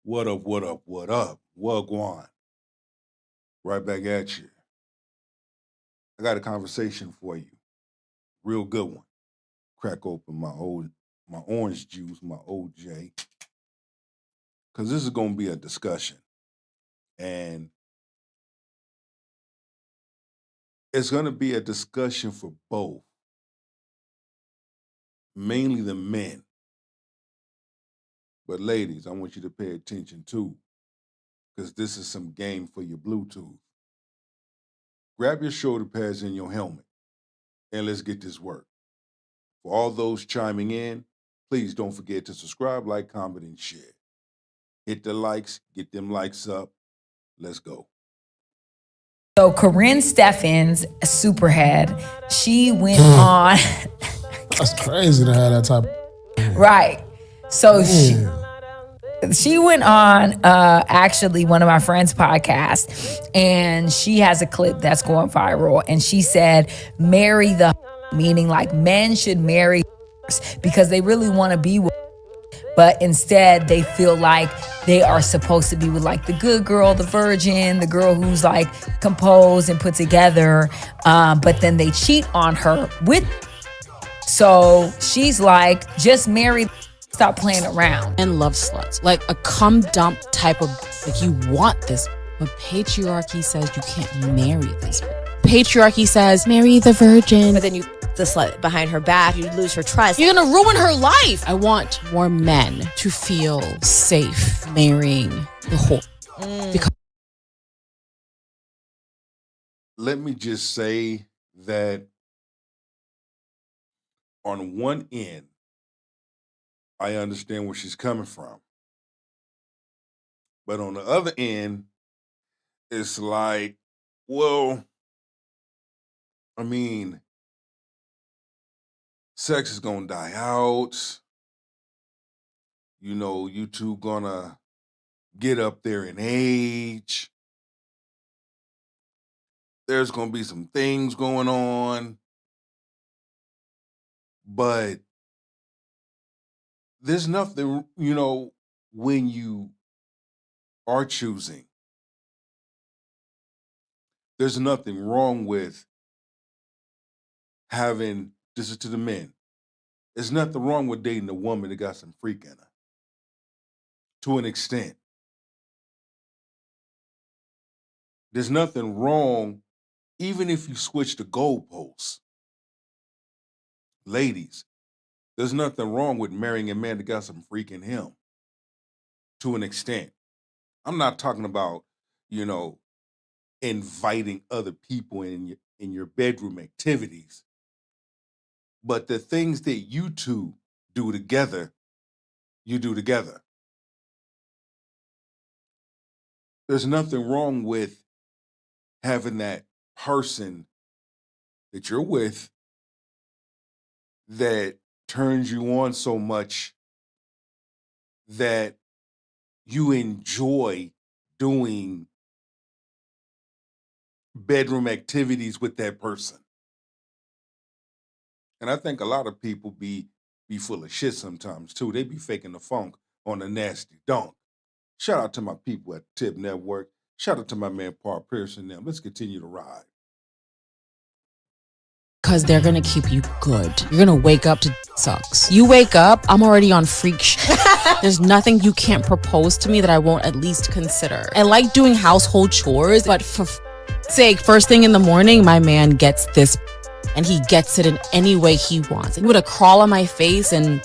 What up, what up, what up? Wagwan. Right back at you. I got a conversation for you. Real good one. Crack open my orange juice, my OJ. Cause this is gonna be a discussion. And it's gonna be a discussion for both. Mainly the men. But ladies, I want you to pay attention too. Because this is some game for your Bluetooth. Grab your shoulder pads and your helmet. And let's get this work. For all those chiming in, please don't forget to subscribe, like, comment, and share. Hit the likes, get them likes up. Let's go. So Corinne Steffens, Superhead, she went on. That's crazy to have that type of... Right. So she went on actually one of my friends' podcasts, and she has a clip that's going viral, and she said, marry the meaning like men should marry because they really want to be with, but instead they feel like they are supposed to be with like the good girl, the virgin, the girl who's like composed and put together, but then they cheat on her with. So she's like, just marry, stop playing around. And love sluts, like a cum dump type of, like you want this, but patriarchy says you can't marry this. Patriarchy says, marry the virgin. But then you the slut behind her back, you lose her trust. You're gonna ruin her life. I want more men to feel safe marrying the whore. Because Let me just say that on one end, I understand where she's coming from. But on the other end, it's like, well, I mean, sex is gonna die out. You know, you two gonna get up there in age. There's gonna be some things going on. But there's nothing, when you are choosing, there's nothing wrong with having, this is to the men, there's nothing wrong with dating a woman that got some freak in her, to an extent. There's nothing wrong, even if you switch the goalposts. Ladies, there's nothing wrong with marrying a man that got some freak in him, to an extent. I'm not talking about, inviting other people in your bedroom activities, but the things that you two do together, you do together. There's nothing wrong with having that person that you're with that turns you on so much that you enjoy doing bedroom activities with that person. And I think a lot of people be full of shit sometimes too. They be faking the funk on the nasty dunk. Shout out to my people at Tip Network. Shout out to my man Paul Pearson. Now let's continue to ride. because they're gonna keep you good. You're gonna wake up to sucks. You wake up, I'm already on freak shit. There's nothing you can't propose to me that I won't at least consider. I like doing household chores, but for sake, first thing in the morning, my man gets this, and he gets it in any way he wants. He would have crawl on my face and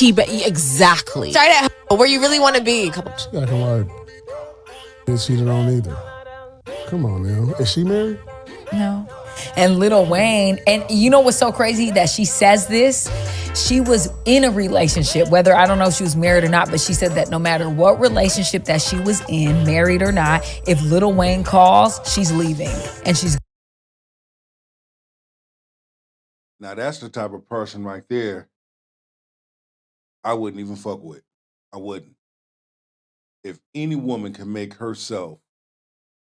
exactly. Try to where you really want to be. She acting like didn't cheated on either. Come on now. Is she married? No. And Lil Wayne, and you know what's so crazy that she says this? She was in a relationship, whether, I don't know if she was married or not, but she said that no matter what relationship that she was in, married or not, if Lil Wayne calls, she's leaving. And she's... Now that's the type of person right there I wouldn't even fuck with. I wouldn't. If any woman can make herself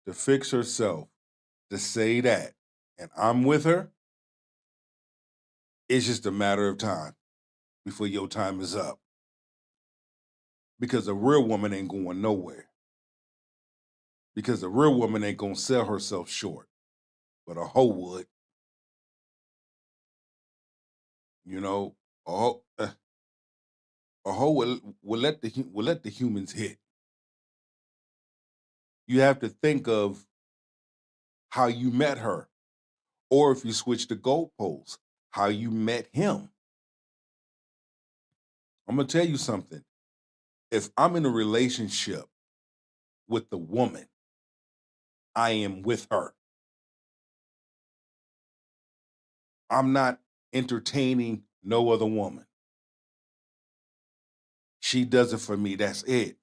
to fix herself to say that, and I'm with her, it's just a matter of time before your time is up. Because a real woman ain't going nowhere. Because a real woman ain't going to sell herself short. But a hoe would. You know, a hoe will let the humans hit. You have to think of how you met her. Or if you switch the goalposts, how you met him. I'm going to tell you something. If I'm in a relationship with the woman, I am with her. I'm not entertaining no other woman. She does it for me. That's it.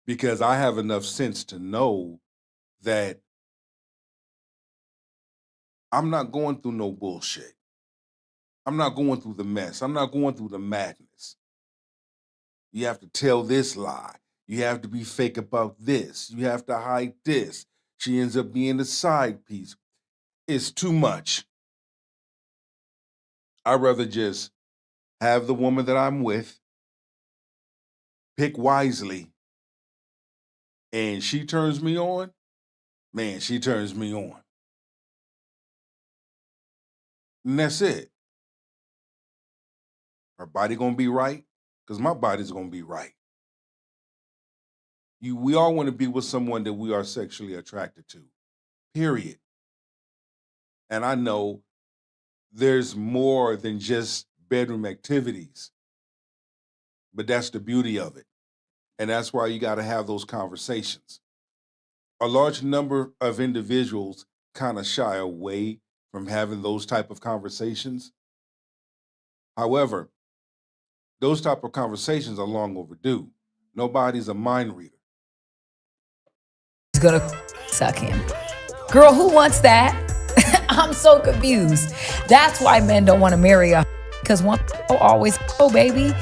Because I have enough sense to know that I'm not going through no bullshit. I'm not going through the mess. I'm not going through the madness. You have to tell this lie. You have to be fake about this. You have to hide this. She ends up being the side piece. It's too much. I'd rather just have the woman that I'm with, pick wisely, and she turns me on. Man, she turns me on. And that's it. Her body gonna be right, because my body's gonna be right. We all want to be with someone that we are sexually attracted to. Period. And I know there's more than just bedroom activities. But that's the beauty of it. And that's why you got to have those conversations. A large number of individuals kind of shy away from having those type of conversations. However, those type of conversations are long overdue. Nobody's a mind reader. He's gonna suck him. Girl, who wants that? I'm so confused. That's why men don't want to marry a because one always baby.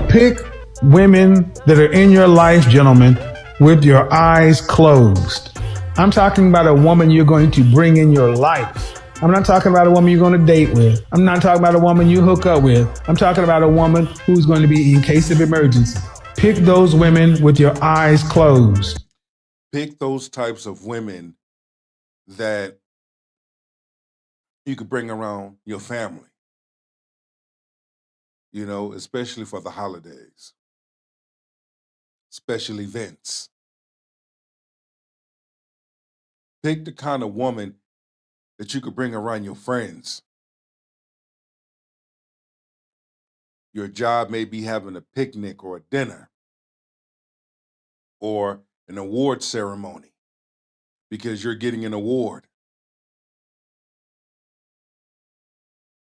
Pick women that are in your life, gentlemen, with your eyes closed. I'm talking about a woman you're going to bring in your life. I'm not talking about a woman you're going to date with. I'm not talking about a woman you hook up with. I'm talking about a woman who's going to be in case of emergency. Pick those women with your eyes closed. Pick those types of women that you could bring around your family. You know, especially for the holidays, special events. Pick the kind of woman that you could bring around your friends. Your job may be having a picnic or a dinner or an award ceremony because you're getting an award.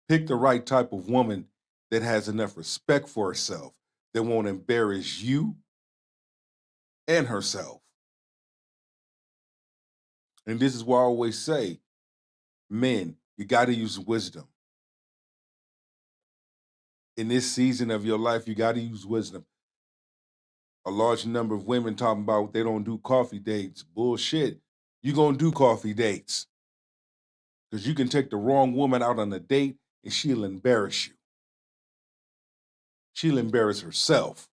Pick the right type of woman that has enough respect for herself, that won't embarrass you and herself. And this is why I always say, men, you got to use wisdom. In this season of your life, you got to use wisdom. A large number of women talking about they don't do coffee dates. Bullshit. You're going to do coffee dates. Because you can take the wrong woman out on a date and she'll embarrass you. She'll embarrass herself.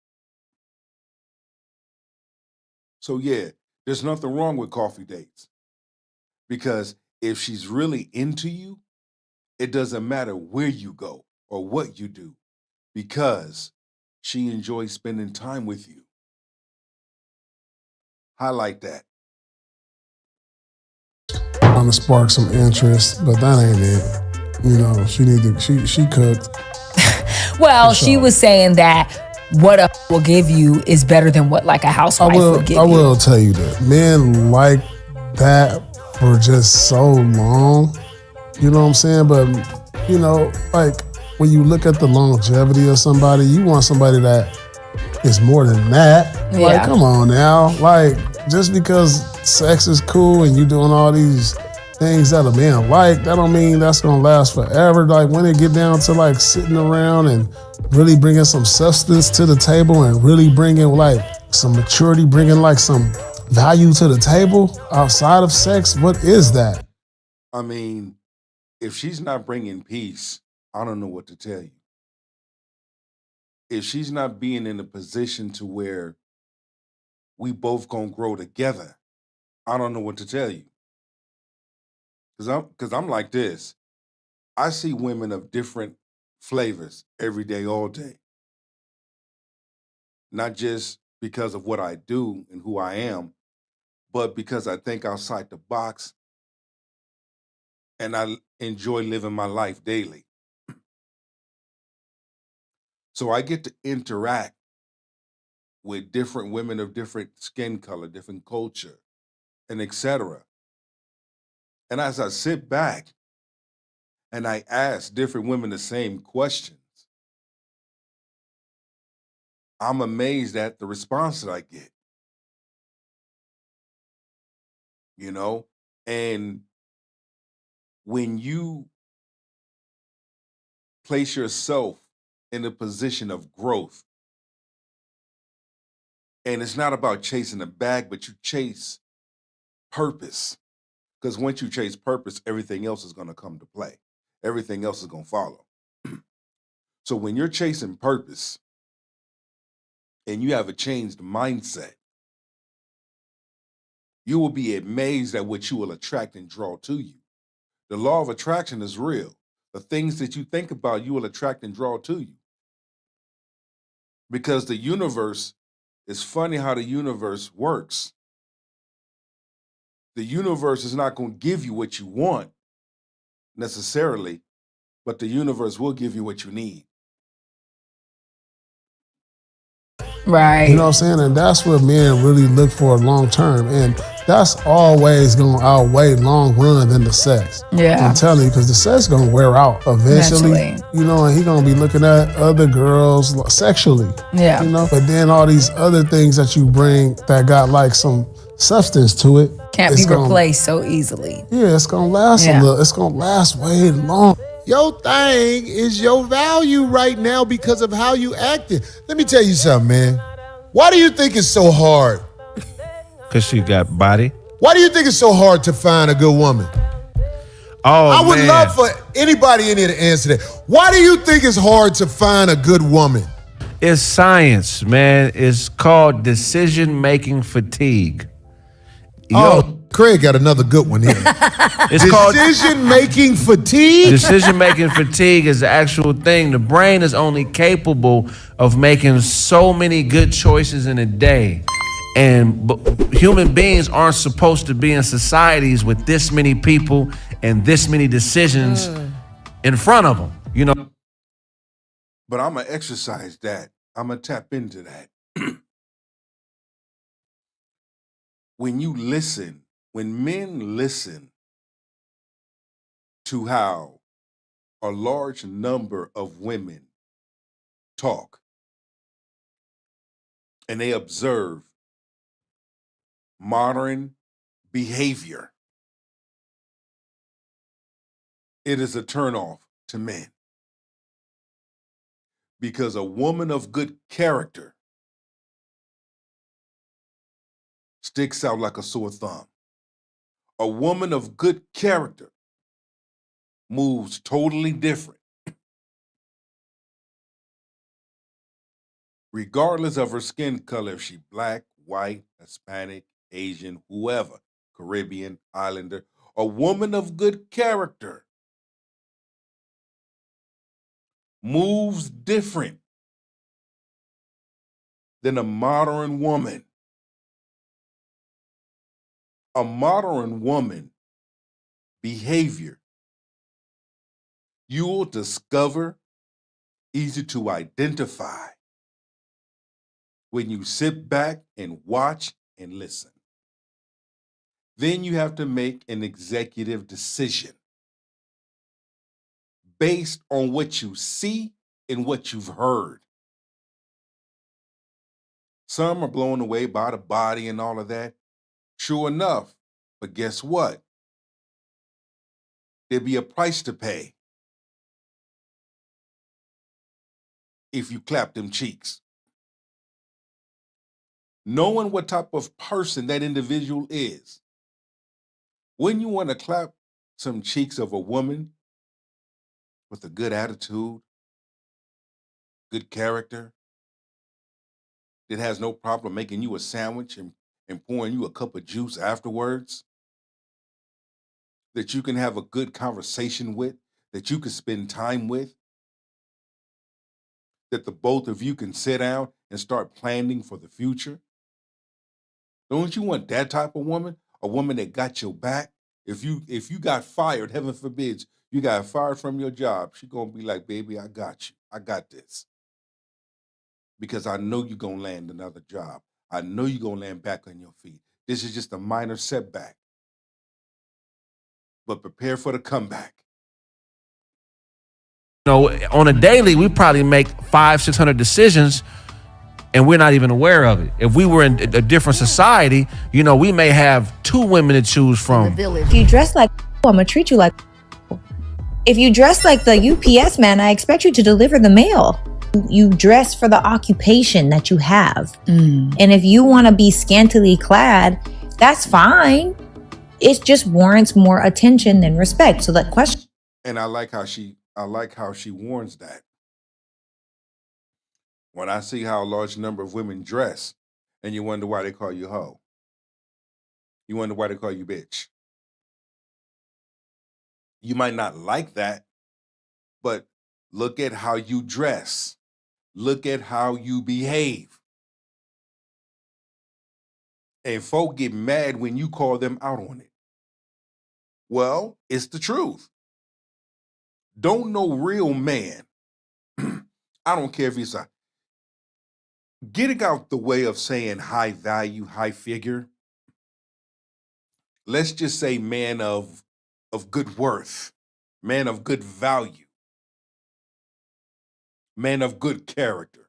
So yeah, there's nothing wrong with coffee dates. Because if she's really into you, it doesn't matter where you go or what you do, because she enjoys spending time with you. Highlight that. Trying to spark some interest, but that ain't it. You know, she cooked. Well, she was saying that what a will give you is better than what like a housewife would give you. I will tell you that men like that for just so long. You know what I'm saying? But, you know, like when you look at the longevity of somebody, you want somebody that is more than that. Yeah. Like, come on now. Like, just because sex is cool and you doing all these things that a man like, that don't mean that's gonna last forever. Like when it get down to like sitting around and really bringing some substance to the table and really bringing like some maturity, bringing like some value to the table outside of sex, what is that? I mean, if she's not bringing peace, I don't know what to tell you. If she's not being in a position to where we both gonna grow together. I don't know what to tell you. Cause I'm like this. I see women of different flavors every day, all day. Not just because of what I do and who I am, but because I think outside the box and I enjoy living my life daily. So I get to interact with different women of different skin color, different culture, and etc. And as I sit back and I ask different women the same questions, I'm amazed at the response that I get, you know? And when you place yourself in a position of growth, and it's not about chasing a bag, but you chase purpose. Because once you chase purpose, everything else is going to come to play. Everything else is going to follow. So when you're chasing purpose and you have a changed mindset, you will be amazed at what you will attract and draw to you. The law of attraction is real. The things that you think about, you will attract and draw to you. Because the universe, it's funny how the universe works. The universe is not going to give you what you want necessarily, but the universe will give you what you need. Right. You know what I'm saying? And that's what men really look for long term. And that's always going to outweigh long run than the sex. Yeah. I'm telling you, because the sex going to wear out eventually. You know, and he going to be looking at other girls sexually. Yeah. You know, but then all these other things that you bring that got like some substance to it. Can't be replaced so easily. Yeah, it's going to last a little. It's going to last way long. Your thing is your value right now because of how you acted. Let me tell you something, man. Why do you think it's so hard? Because she got body. Why do you think it's so hard to find a good woman? Oh, I would man. love for anybody in here to answer that. Why do you think it's hard to find a good woman? It's science, man. It's called decision-making fatigue. Craig got another good one here. It's called decision-making fatigue? Decision-making fatigue is the actual thing. The brain is only capable of making so many good choices in a day. And human beings aren't supposed to be in societies with this many people and this many decisions in front of them, you know? But I'm going to exercise that. I'm going to tap into that. When you listen, when men listen to how a large number of women talk and they observe modern behavior, it is a turnoff to men. Because a woman of good character sticks out like a sore thumb. A woman of good character moves totally different. Regardless of her skin color, if she black, white, Hispanic, Asian, whoever, Caribbean, Islander, a woman of good character moves different than a modern woman. A modern woman behavior you will discover easy to identify when you sit back and watch and listen. Then you have to make an executive decision based on what you see and what you've heard. Some are blown away by the body and all of that. True enough, but guess what? There'd be a price to pay if you clap them cheeks. Knowing what type of person that individual is, wouldn't you want to clap some cheeks of a woman with a good attitude, good character, that has no problem making you a sandwich and pouring you a cup of juice afterwards, that you can have a good conversation with, that you can spend time with, that the both of you can sit down and start planning for the future? Don't you want that type of woman? A woman that got your back? If you got fired, heaven forbids, you got fired from your job, she gonna be like, baby, I got you. I got this. Because I know you're gonna land another job. I know you're gonna land back on your feet. This is just a minor setback. But prepare for the comeback. You know, on a daily, we probably make 500-600 decisions and we're not even aware of it. If we were in a different society, you know, we may have 2 women to choose from. If you dress like I'm gonna treat you like. If you dress like the UPS man, I expect you to deliver the mail. You dress for the occupation that you have. And if you want to be scantily clad, that's fine. It just warrants more attention than respect. So that question. And I like how she warns that. When I see how a large number of women dress, and you wonder why they call you hoe. You wonder why they call you bitch. You might not like that, but look at how you dress. Look at how you behave. And folk get mad when you call them out on it. Well, it's the truth. Don't no real man, I don't care if he's getting out the way of saying high value, high figure. Let's just say man of good worth, man of good value, man of good character.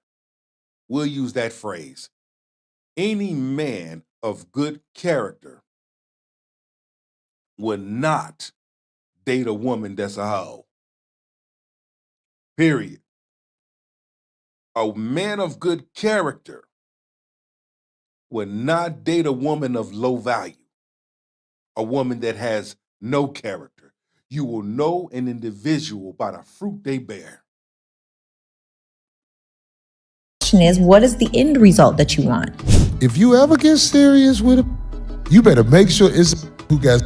We'll use that phrase. Any man of good character would not date a woman that's a hoe. Period. A man of good character would not date a woman of low value, a woman that has no character. You will know an individual by the fruit they bear. Question is, what is the end result that you want? If you ever get serious with her, you better make sure it's who got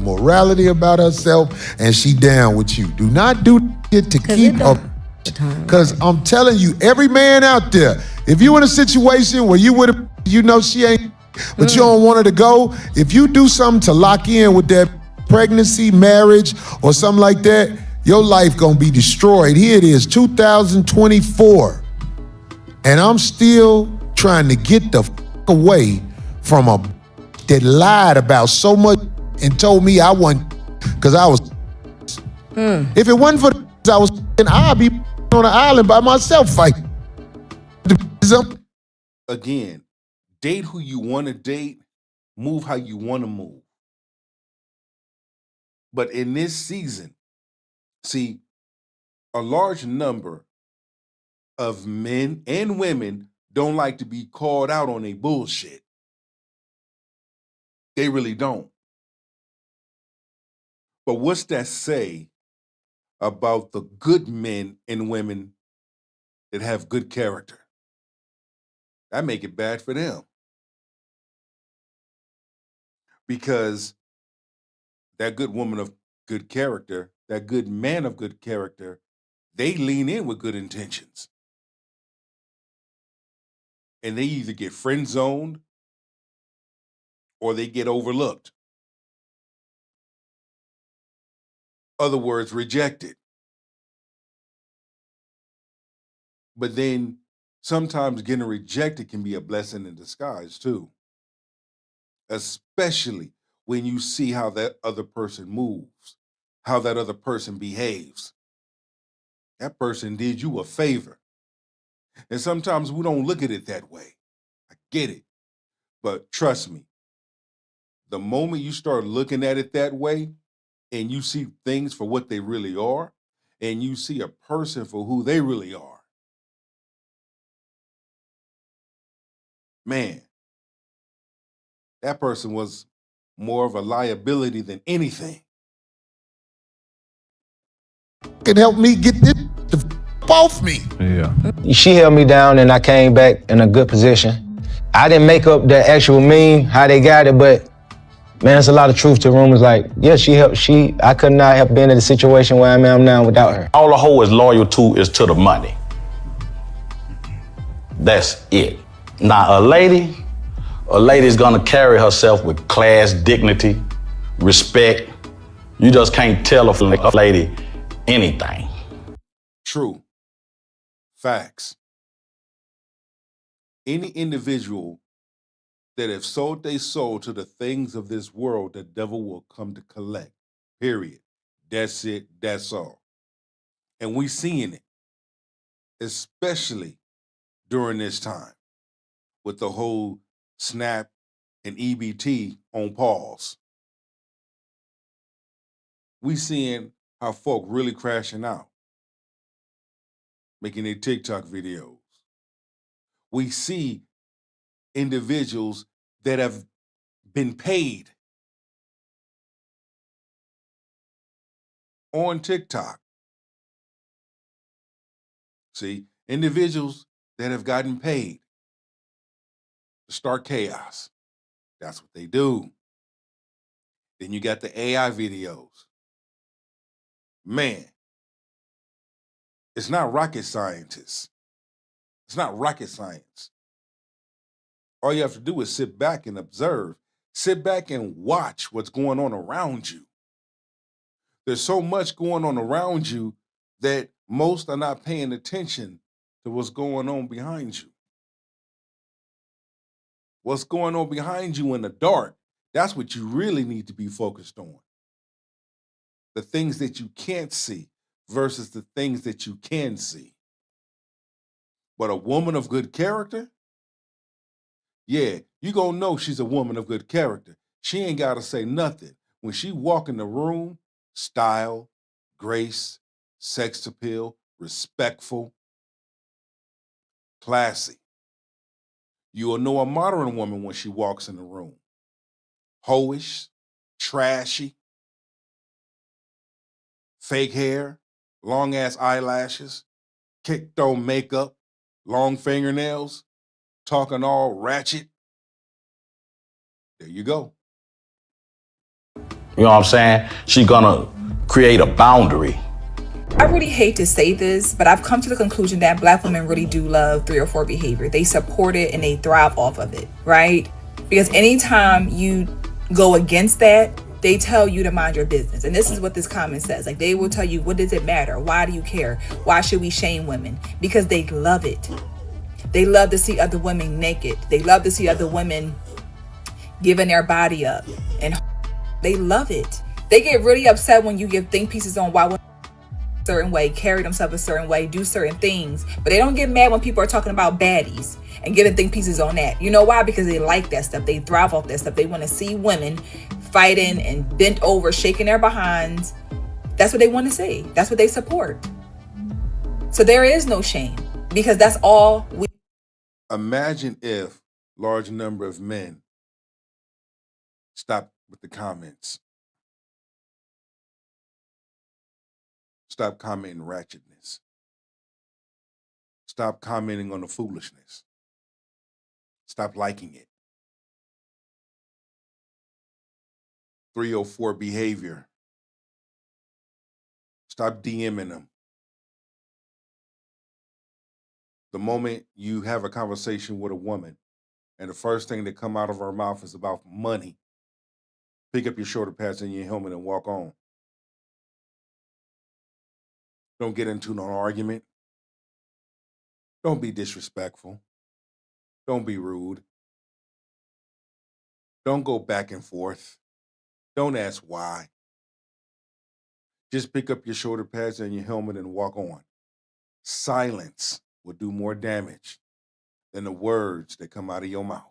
morality about herself and she down with you. Do not do it to keep up. Because I'm telling you, every man out there, if you in a situation where you would have, you know she ain't, but you don't want her to go, if you do something to lock in with that pregnancy, marriage, or something like that, your life gonna be destroyed. Here it is, 2024. And I'm still trying to get the away from a that lied about so much and told me I wasn't, because I was. If it wasn't for the I was, I'd be on an island by myself fighting. Again, date who you want to date, move how you want to move. But in this season, see, a large number of men and women don't like to be called out on their bullshit. They really don't. But what's that say about the good men and women that have good character? That make it bad for them. Because that good woman of good character, that good man of good character, they lean in with good intentions. And they either get friend zoned or they get overlooked. Other words, rejected. But then sometimes getting rejected can be a blessing in disguise too. Especially when you see how that other person moves, how that other person behaves. That person did you a favor. And sometimes we don't look at it that way. I get it. But trust me, the moment you start looking at it that way and you see things for what they really are, and you see a person for who they really are, man, that person was more of a liability than anything. Can help me get this off me. Yeah. She held me down and I came back in a good position. I didn't make up the actual meme, how they got it, but man, there's a lot of truth to rumors. Like, yeah, I could not have been in the situation where I am now without her. All a hoe is loyal to is to the money. That's it. Now, a lady's gonna carry herself with class, dignity, respect. You just can't tell a lady anything. True. Facts. Any individual that have sold their soul to the things of this world, the devil will come to collect. Period. That's it. That's all. And we seeing it, especially during this time with the whole SNAP and EBT on pause. We seeing how folk really crashing out, making their TikTok videos. We see individuals that have been paid on TikTok. See, individuals that have gotten paid to start chaos. That's what they do. Then you got the AI videos. Man, it's not rocket scientists. It's not rocket science. All you have to do is sit back and observe. Sit back and watch what's going on around you. There's so much going on around you that most are not paying attention to what's going on behind you. What's going on behind you in the dark, that's what you really need to be focused on. The things that you can't see versus the things that you can see. But a woman of good character, yeah, you gonna know she's a woman of good character. She ain't gotta say nothing. When she walk in the room, style, grace, sex appeal, respectful, classy. You will know a modern woman when she walks in the room. Hoish, trashy, fake hair, long ass eyelashes, kicked on makeup, long fingernails, talking all ratchet. There you go. You know what I'm saying? She's gonna create a boundary. I really hate to say this, but I've come to the conclusion that Black women really do love 3 or 4 behavior. They support it and they thrive off of it, right? Because anytime you go against that, they tell you to mind your business. And this is what this comment says. Like, they will tell you, what does it matter? Why do you care? Why should we shame women? Because they love it. They love to see other women naked. They love to see other women giving their body up. And they love it. They get really upset when you give think pieces on why women a certain way, carry themselves a certain way, do certain things. But they don't get mad when people are talking about baddies and giving think pieces on that. You know why? Because they like that stuff. They thrive off that stuff. They want to see women fighting and bent over, shaking their behinds. That's what they want to see. That's what they support. So there is no shame, because that's all we. Imagine if large number of men stop with the comments. Stop commenting ratchetness. Stop commenting on the foolishness. Stop liking it. 304 behavior. Stop DMing them. The moment you have a conversation with a woman and the first thing that come out of her mouth is about money, pick up your shoulder pads and your helmet and walk on. Don't get into an argument. Don't be disrespectful. Don't be rude. Don't go back and forth. Don't ask why. Just pick up your shoulder pads and your helmet and walk on. Silence will do more damage than the words that come out of your mouth.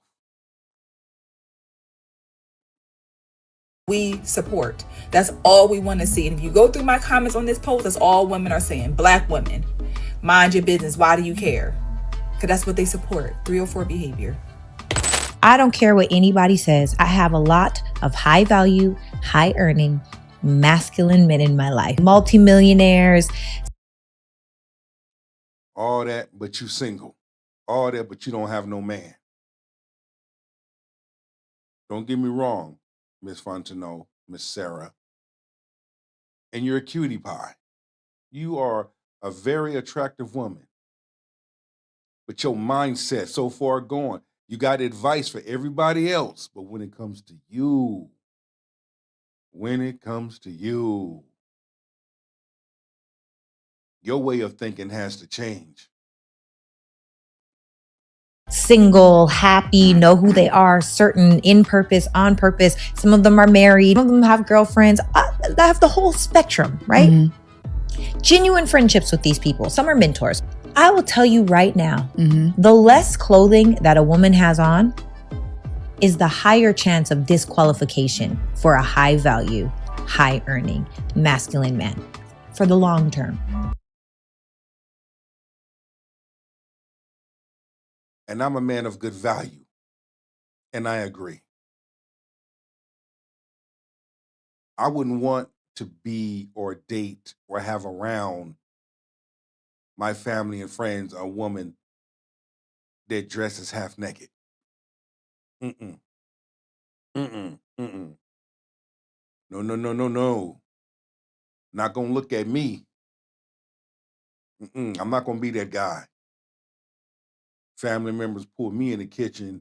We support. That's all we want to see. And if you go through my comments on this post, that's all women are saying. Black women, mind your business. Why do you care? Because that's what they support. 304 behavior. I don't care what anybody says. I have a lot of high value, high earning, masculine men in my life. Multimillionaires, All that, but you single. All that, but you don't have no man. Don't get me wrong, Miss Fontenot, Miss Sarah. And you're a cutie pie. You are a very attractive woman. But your mindset so far gone. You got advice for everybody else. But when it comes to you, your way of thinking has to change. Single, happy, know who they are, certain, in purpose, on purpose. Some of them are married, some of them have girlfriends. They have the whole spectrum, right? Mm-hmm. Genuine friendships with these people. Some are mentors. I will tell you right now, the less clothing that a woman has on is the higher chance of disqualification for a high value, high earning, masculine man for the long term. And I'm a man of good value. And I agree. I wouldn't want to be or date or have around my family and friends a woman that dresses half naked. Mm-mm. Mm-mm. Mm-mm. No, no, no, no, no. Not gonna look at me. I'm not gonna be that guy. Family members pull me in the kitchen.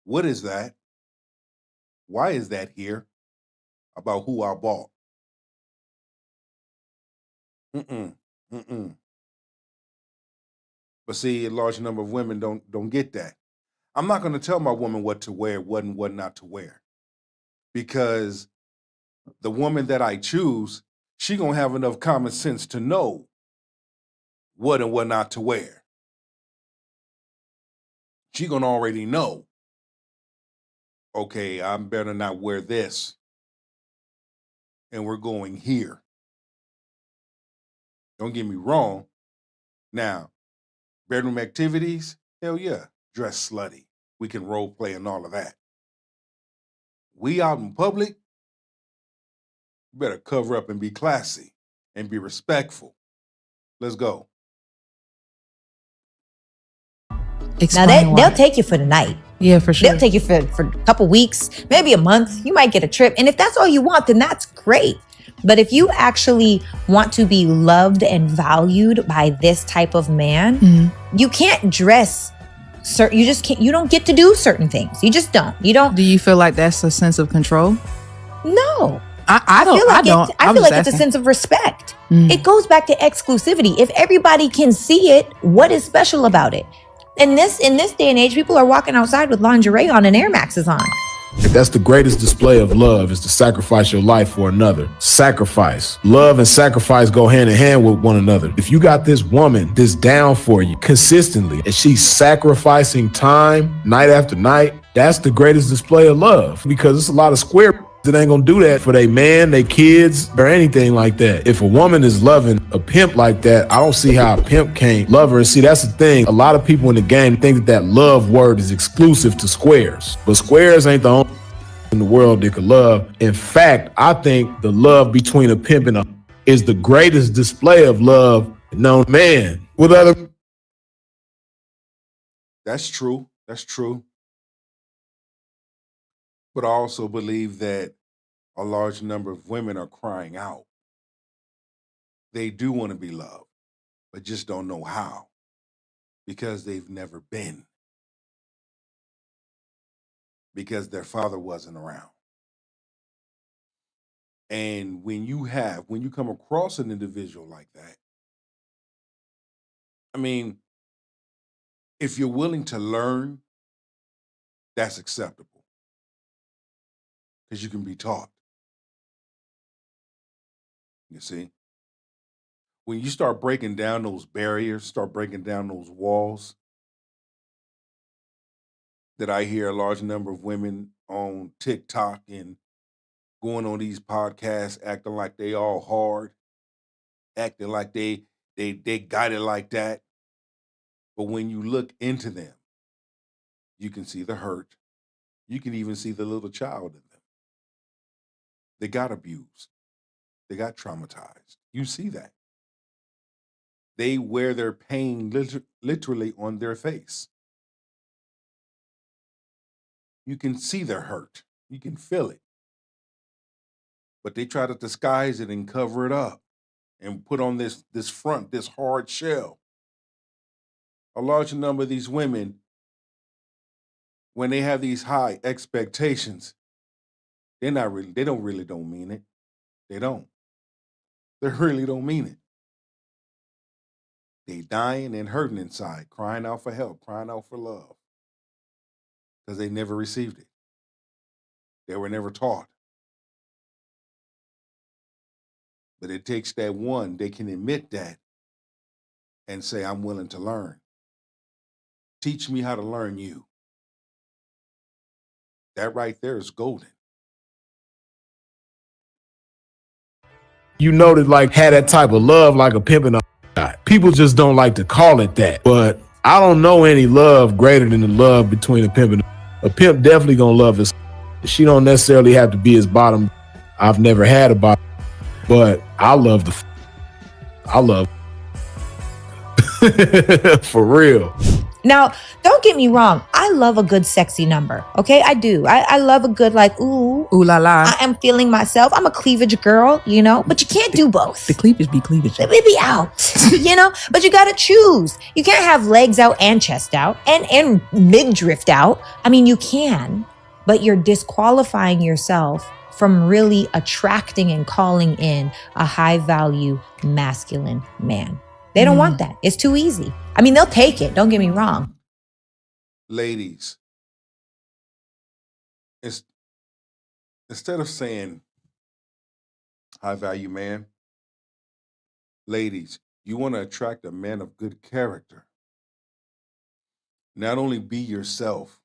What is that? Why is that here? About who I bought. Mm-mm. Mm-mm. But see, a large number of women don't get that. I'm not gonna tell my woman what to wear, what and what not to wear. Because the woman that I choose, she gonna have enough common sense to know what and what not to wear. She gonna already know, okay, I better not wear this. And we're going here. Don't get me wrong. Now, bedroom activities, hell yeah, dress slutty. We can role play and all of that. We out in public, you better cover up and be classy and be respectful. Let's go. Now they'll take you for the night. Yeah, for sure. They'll take you for a couple weeks, maybe a month. You might get a trip. And if that's all you want, then that's great. But if you actually want to be loved and valued by this type of man, you can't dress you just can't, you don't get to do certain things. You just don't. You don't. Do you feel like that's a sense of control? No. I don't. I feel like it's a sense of respect. It goes back to exclusivity. If everybody can see it, what is special about it? In this day and age, people are walking outside with lingerie on and Air Maxes on. That's the greatest display of love, is to sacrifice your life for another. Sacrifice. Love and sacrifice go hand in hand with one another. If you got this woman that's down for you consistently and she's sacrificing time night after night, that's the greatest display of love, because it's a lot of square that ain't gonna do that for their man, their kids, or anything like that. If a woman is loving a pimp like that, I don't see how a pimp can't love her. And see, that's the thing. A lot of people in the game think that love word is exclusive to squares. But squares ain't the only in the world that could love. In fact, I think the love between a pimp and a is the greatest display of love known man with other. That's true. That's true. But I also believe that a large number of women are crying out. They do want to be loved, but just don't know how, because they've never been, because their father wasn't around. And when you come across an individual like that, I mean, if you're willing to learn, that's acceptable, because you can be taught. You see? When you start breaking down those barriers, start breaking down those walls, that I hear a large number of women on TikTok and going on these podcasts acting like they all hard, acting like they got it like that. But when you look into them, you can see the hurt. You can even see the little child in them. They got abused. They got traumatized. You see that. They wear their pain literally on their face. You can see their hurt. You can feel it. But they try to disguise it and cover it up and put on this front, this hard shell. A large number of these women, when they have these high expectations, they don't mean it. They don't. They really don't mean it. They dying and hurting inside, crying out for help, crying out for love. Because they never received it. They were never taught. But it takes that one, they can admit that and say, I'm willing to learn. Teach me how to learn you. That right there is golden. You know that like had that type of love like a pimp and a guy. People just don't like to call it that. But I don't know any love greater than the love between a pimp and a pimp. Definitely gonna love his. She don't necessarily have to be his bottom. I've never had a bottom, but I love for real. Now, don't get me wrong. I love a good sexy number. Okay, I do. I love a good like, ooh la la. I am feeling myself. I'm a cleavage girl, you know, but you can't do both. The cleavage be cleavage. It be out, you know, but you gotta choose. You can't have legs out and chest out and midriff out. I mean, you can, but you're disqualifying yourself from really attracting and calling in a high value masculine man. They don't want that. It's too easy. I mean, they'll take it. Don't get me wrong. Ladies, instead of saying high value man, ladies, you want to attract a man of good character. Not only be yourself,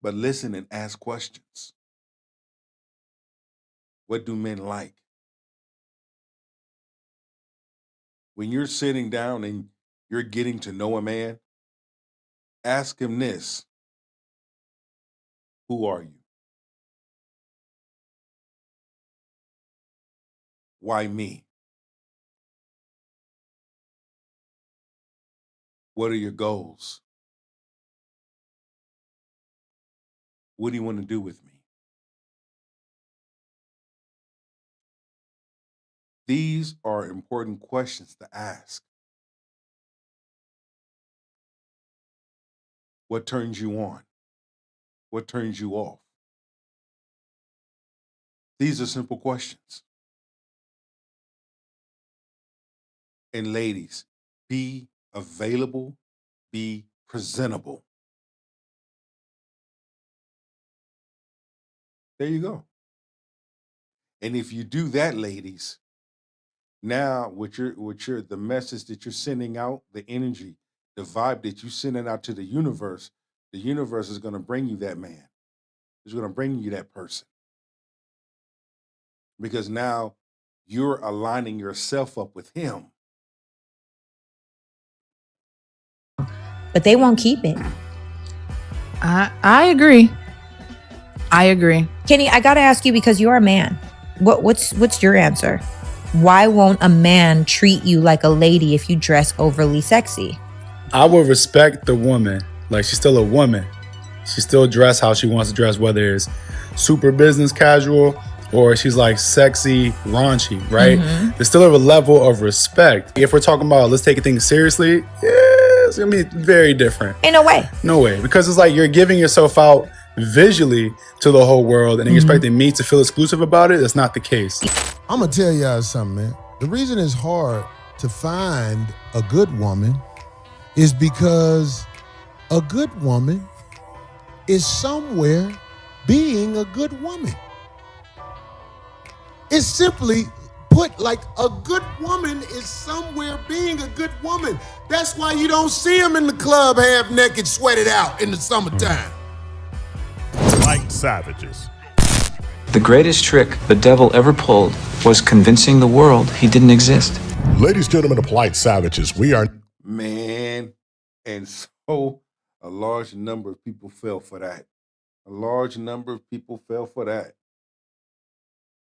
but listen and ask questions. What do men like? When you're sitting down and you're getting to know a man, ask him this. Who are you? Why me? What are your goals? What do you want to do with me? These are important questions to ask. What turns you on? What turns you off? These are simple questions. And ladies, be available, be presentable. There you go. And if you do that, ladies, now the message that you're sending out, the energy, the vibe that you're sending out to the universe is going to bring you that man. It's going to bring you that person. Because now you're aligning yourself up with him. But they won't keep it. I agree. I agree. Kenny, I gotta ask you, because you're a man. What's your answer? Why won't a man treat you like a lady if you dress overly sexy? I would respect the woman. Like, she's still a woman. She still dress how she wants to dress, whether it's super business casual or she's like sexy, raunchy, right? Mm-hmm. There's still a level of respect. If we're talking about let's take things seriously, it's gonna be very different. Ain't no way. No way. Because it's like you're giving yourself out visually to the whole world and you're expecting me to feel exclusive about it. That's not the case. I'm gonna tell y'all something, man. The reason it's hard to find a good woman is because a good woman is somewhere being a good woman. It's simply put, like, a good woman is somewhere being a good woman. That's why you don't see them in the club half naked, sweated out in the summertime. Like savages. The greatest trick the devil ever pulled was convincing the world he didn't exist. Ladies, gentlemen of polite savages, we are... Man, and so a large number of people fell for that. A large number of people fell for that.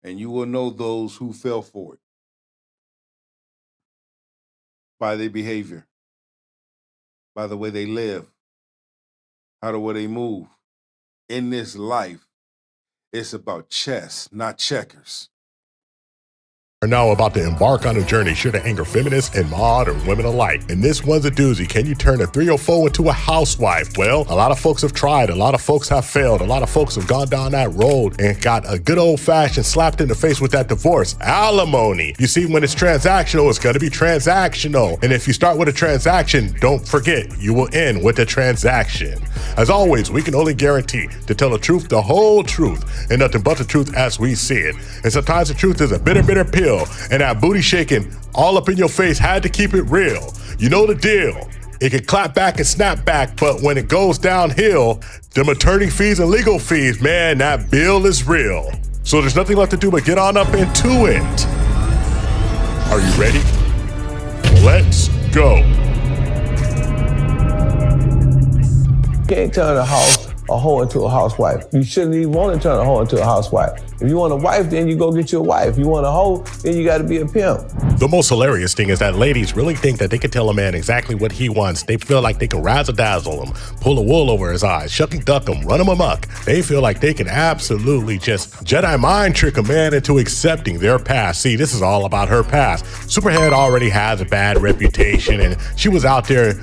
And you will know those who fell for it. by their behavior, by the way they live, how the way they move. In this life, it's about chess, not checkers. Are now about to embark on a journey sure to anger feminists and modern women alike. And this one's a doozy. Can you turn a 304 into a housewife? Well, a lot of folks have tried. A lot of folks have failed. A lot of folks have gone down that road and got a good old-fashioned slapped in the face with that divorce. Alimony. You see, when it's transactional, it's going to be transactional. And if you start with a transaction, don't forget, you will end with a transaction. As always, we can only guarantee to tell the truth, the whole truth, and nothing but the truth as we see it. And sometimes the truth is a bitter, bitter pill. And that booty shaking all up in your face had to keep it real. You know the deal. It can clap back and snap back, but when it goes downhill, them attorney fees and legal fees, man, that bill is real. So there's nothing left to do but get on up into it. Are you ready? Let's go. You can't turn a hoe into a housewife. You shouldn't even want to turn a hoe into a housewife. If you want a wife, then you go get you a wife. If you want a hoe, then you got to be a pimp. The most hilarious thing is that ladies really think that they can tell a man exactly what he wants. They feel like they can razzle-dazzle him, pull the wool over his eyes, shuck and duck him, run him amok. They feel like they can absolutely just Jedi mind trick a man into accepting their past. See, this is all about her past. Superhead already has a bad reputation, and she was out there,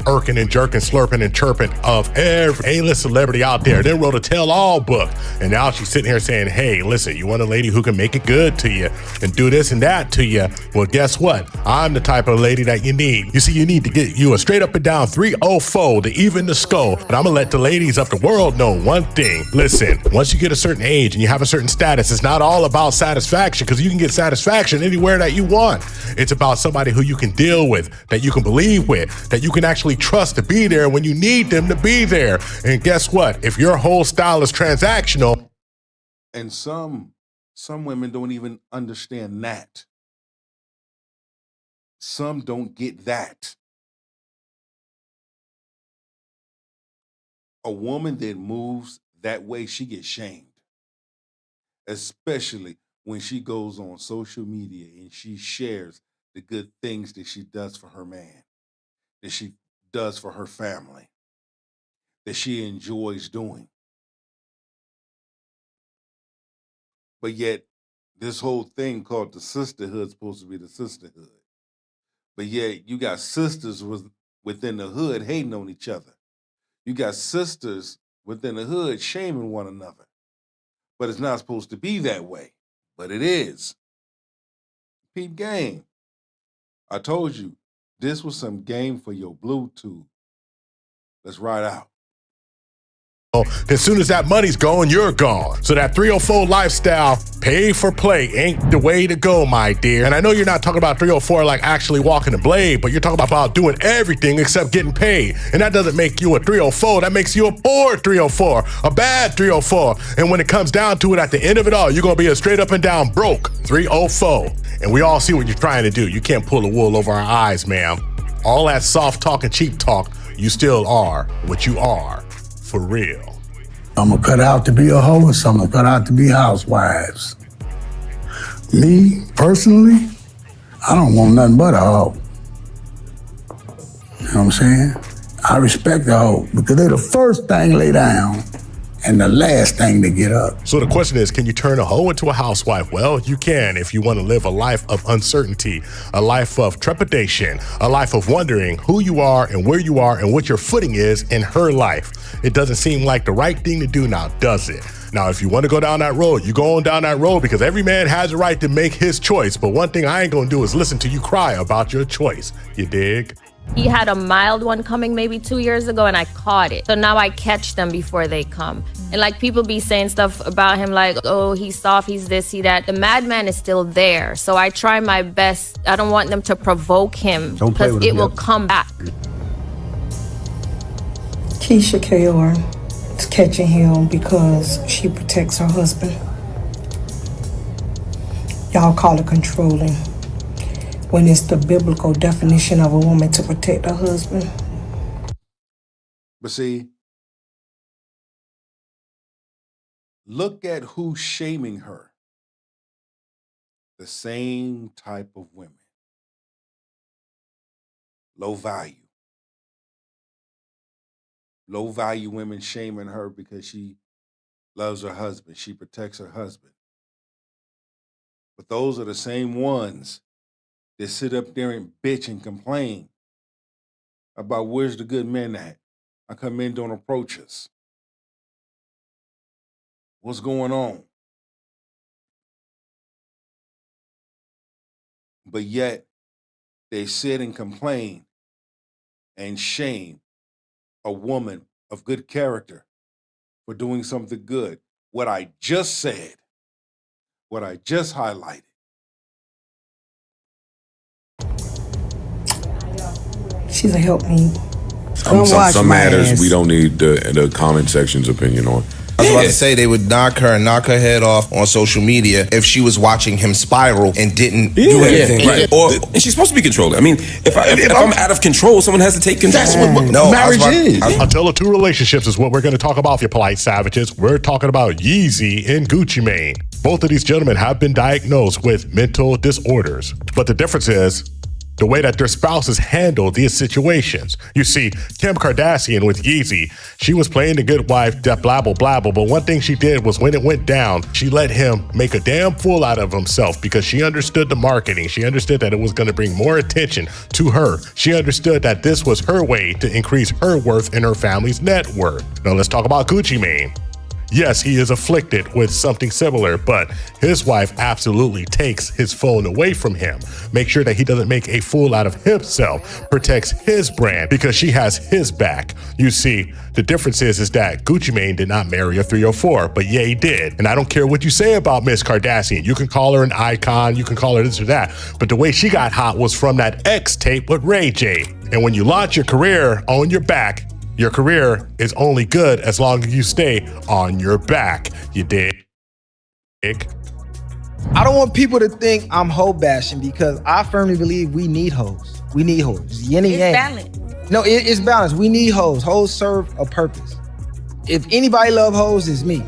irking and jerking, slurping and chirping of every A-list celebrity out there. Then wrote a tell-all book, and now she's sitting here saying, hey, listen, you want a lady who can make it good to you and do this and that to you? Well, guess what? I'm the type of lady that you need. You see, you need to get you a straight up and down 304 to even the skull. But I'm gonna let the ladies of the world know one thing. Listen, once you get a certain age and you have a certain status, it's not all about satisfaction, because you can get satisfaction anywhere that you want. It's about somebody who you can deal with, that you can believe with, that you can actually trust to be there when you need them to be there. And guess what? If your whole style is transactional, and some women don't even understand that. Some don't get that. A woman that moves that way, she gets shamed. Especially when she goes on social media and she shares the good things that she does for her man, that she does for her family, that she enjoys doing. But yet, this whole thing called the sisterhood is supposed to be the sisterhood. But yet, you got sisters within the hood hating on each other. You got sisters within the hood shaming one another. But it's not supposed to be that way. But it is. Peep game. I told you, this was some game for your Bluetooth. Let's ride out. As soon as that money's gone, you're gone. So that 304 lifestyle, pay for play, ain't the way to go, my dear. And I know you're not talking about 304 like actually walking the blade, but you're talking about doing everything except getting paid. And that doesn't make you a 304. That makes you a poor 304, a bad 304. And when it comes down to it, at the end of it all, you're going to be a straight up and down broke 304. And we all see what you're trying to do. You can't pull the wool over our eyes, ma'am. All that soft talk and cheap talk, you still are what you are. For real. I'm gonna cut out to be a hoe, or some gonna cut out to be housewives. Me, personally, I don't want nothing but a hoe. You know what I'm saying? I respect the hoe because they're the first thing lay down and the last thing to get up. So the question is, can you turn a hoe into a housewife? Well, you can if you want to live a life of uncertainty, a life of trepidation, a life of wondering who you are and where you are and what your footing is in her life. It doesn't seem like the right thing to do now, does it? Now, if you want to go down that road, you go on down that road because every man has a right to make his choice. But one thing I ain't going to do is listen to you cry about your choice. You dig? He had a mild one coming maybe 2 years ago and I caught it. So now I catch them before they come. And like people be saying stuff about him like, oh, he's soft, he's this, he that. The madman is still there. So I try my best. I don't want them to provoke him because it will come back. Keisha Kayor is catching him because she protects her husband. Y'all call it controlling, when it's the biblical definition of a woman to protect her husband. But see, look at who's shaming her. The same type of women. Low value. Low value women shaming her because she loves her husband. She protects her husband. But those are the same ones that sit up there and bitch and complain about where's the good men at? How come men don't approach us? What's going on? But yet they sit and complain and shame a woman of good character for doing something good. What I just said, what I just highlighted. She's a help me. Some matters we don't need the comment section's opinion on. I was about to say they would knock her head off on social media if she was watching him spiral and didn't do anything. Right. And she's supposed to be controlling. I mean, if I'm out of control, someone has to take control. That's what marriage is. A tale of two relationships is what we're going to talk about, you polite savages. We're talking about Yeezy and Gucci Mane. Both of these gentlemen have been diagnosed with mental disorders. But the difference is the way that their spouses handle these situations. You see, Kim Kardashian with Yeezy, she was playing the good wife, that blabble blabble, but one thing she did was when it went down, she let him make a damn fool out of himself because she understood the marketing. She understood that it was going to bring more attention to her. She understood that this was her way to increase her worth and her family's net worth. Now let's talk about Gucci Mane. Yes, he is afflicted with something similar, but his wife absolutely takes his phone away from him. Make sure that he doesn't make a fool out of himself, protects his brand because she has his back. You see, the difference is that Gucci Mane did not marry a 304, but Ye did. And I don't care what you say about Miss Kardashian. You can call her an icon, you can call her this or that, but the way she got hot was from that X tape with Ray J. And when you launch your career on your back, your career is only good as long as you stay on your back. You dig? I don't want people to think I'm hoe bashing because I firmly believe we need hoes. We need hoes. Yin and yang. Balance. No, it's balanced. We need hoes. Hoes serve a purpose. If anybody love hoes, it's me.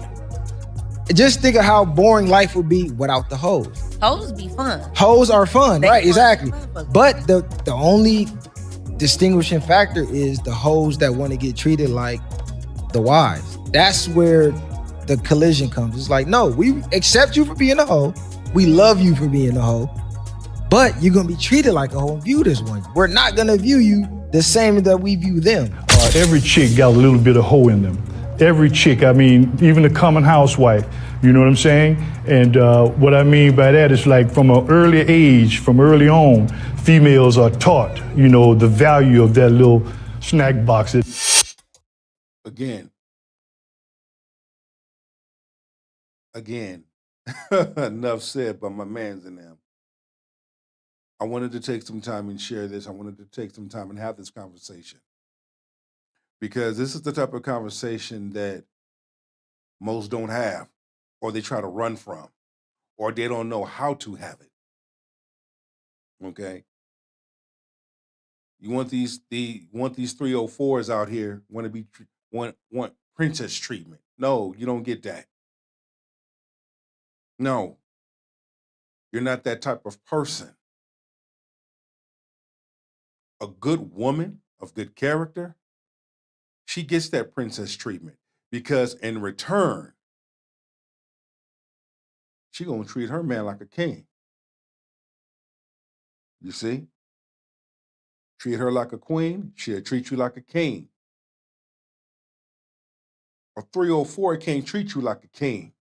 Just think of how boring life would be without the hoes. Hoes be fun. Hoes are fun, They right? fun. Exactly. But the only distinguishing factor is the hoes that want to get treated like the wives. That's where the collision comes. It's like, no, we accept you for being a hoe. We love you for being a hoe. But you're going to be treated like a hoe and viewed as one. We're not going to view you the same that we view them. Every chick got a little bit of hoe in them. Every chick, I mean, even the common housewife, you know what I'm saying? And what I mean by that is like from an early age, from early on, females are taught, you know, the value of that little snack box. Again, enough said by my mans and them. I wanted to take some time and share this. I wanted to take some time and have this conversation. Because this is the type of conversation that most don't have, or they try to run from, or they don't know how to have it. Okay? You want these 304s out here want princess treatment. No, you don't get that. No. You're not that type of person. A good woman of good character, she gets that princess treatment because in return, she gonna treat her man like a king. You see? Treat her like a queen, she'll treat you like a king. A 304 can't treat you like a king.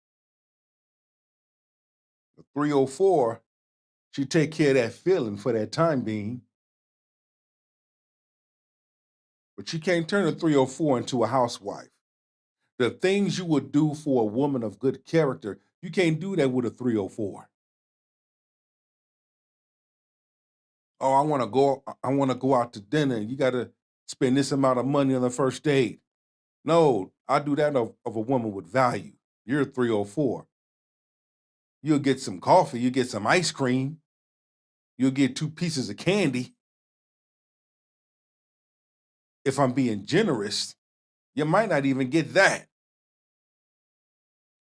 The 304, she take care of that feeling for that time being. But you can't turn a 304 into a housewife. The things you would do for a woman of good character, you can't do that with a 304. Oh, I want to go out to dinner. You got to spend this amount of money on the first date. No, I do that of a woman with value. You're a 304. You'll get some coffee, you'll get some ice cream, you'll get 2 pieces of candy. If I'm being generous, you might not even get that.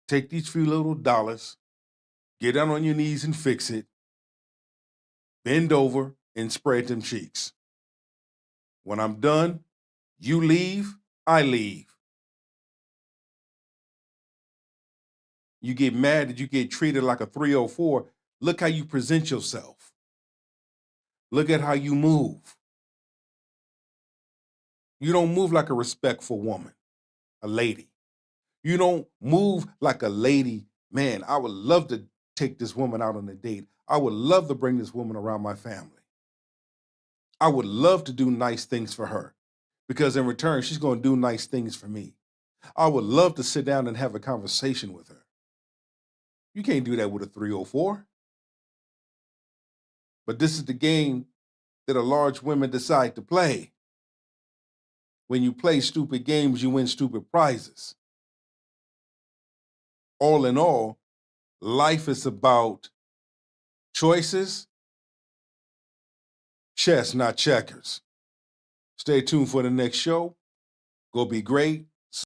Take these few little dollars, get down on your knees and fix it, bend over and spread them cheeks. When I'm done, you leave, I leave. You get mad that you get treated like a 304. Look how you present yourself. Look at how you move. You don't move like a respectful woman, a lady. You don't move like a lady. Man, I would love to take this woman out on a date. I would love to bring this woman around my family. I would love to do nice things for her because in return, she's going to do nice things for me. I would love to sit down and have a conversation with her. You can't do that with a 304. But this is the game that a large women decide to play. When you play stupid games, you win stupid prizes. All in all, life is about choices, chess, not checkers. Stay tuned for the next show. Go be great.